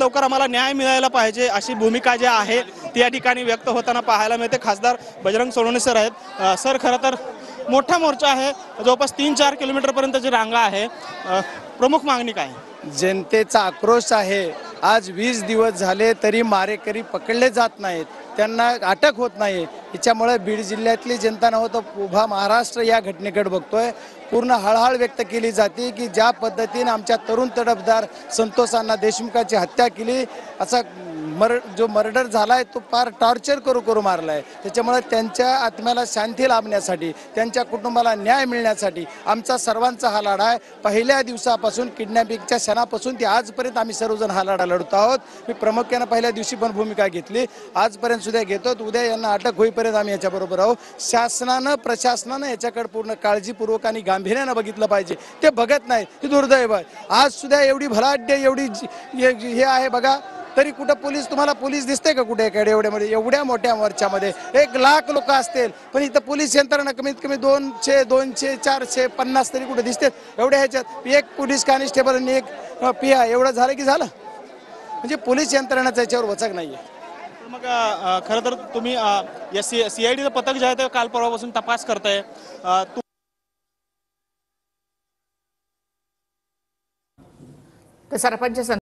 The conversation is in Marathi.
लवकर आम्हाला न्याय मिळायला पाहिजे अशी भूमिका जी आहे ती या ठिकाणी व्यक्त होताना पाहायला मिळते। खासदार बजरंग सोनवणे सर आहेत। सर, खरं तर मोठा मोर्चा आहे, जवळपास 3-4 किलोमीटरपर्यंतची रांगा आहे। प्रमुख मागणी काय आहे? जनतेचा आक्रोश आहे। आज 20 दिवस झाले तरी मारेकरी पकडले जात नाहीत, त्यांना अटक होत नाही। याच्यामुळे बीड जिल्ह्यातली जनता नव्हतं उभा महाराष्ट्र या घटनेकडे बघतोय। पूर्ण हळहळ व्यक्त केली जाते की ज्या पद्धतीने आमच्या तरुण तडफदार संतोष अण्णा देशमुखाची हत्या केली, असा जो मर्डर झालाय तो फार टॉर्चर करू मारलाय। त्याच्यामुळे त्यांच्या आत्म्याला शांती लाभण्यासाठी, त्यांच्या कुटुंबाला न्याय मिळण्यासाठी आमचा सर्वांचा हा लढा आहे। पहिल्या दिवसापासून किडनॅपिंगच्या क्षणापासून ते आजपर्यंत आम्ही सर्वजण हा लढा लढत आहोत। मी प्रामुख्याने पहिल्या दिवशी पण भूमिका घेतली, आजपर्यंत सुद्धा घेतो। उद्या यांना अटक होईपर्यंत आम्ही याच्याबरोबर आहोत। शासनानं प्रशासनानं याच्याकडे पूर्ण काळजीपूर्वक आणि गांभीर्यानं बघितलं पाहिजे, ते बघत नाही, हे दुर्दैव आहे। आज सुद्धा एवढी भलाढ्य एवढी हे आहे बघा, तरी कुठं पोलीस, तुम्हाला पोलीस दिसते का कुठे एवढ्यामध्ये? एवढ्या मोठ्या मोर्चामध्ये 1 लाख लोक असतील, पण इथं पोलीस यंत्रणा कमीत कमी 200, 450 तरी कुठे दिसते? एवढ्या ह्याच्यात 1 पोलीस कॉन्स्टेबल आणि 1 PI एवढं झालं की झालं, म्हणजे पोलीस यंत्रणाचा याच्यावर वचक नाहीये। मग खरं तर तुम्ही CIDचं पथक जे आहे ते काल परवापासून तपास करताय। तर सरपंच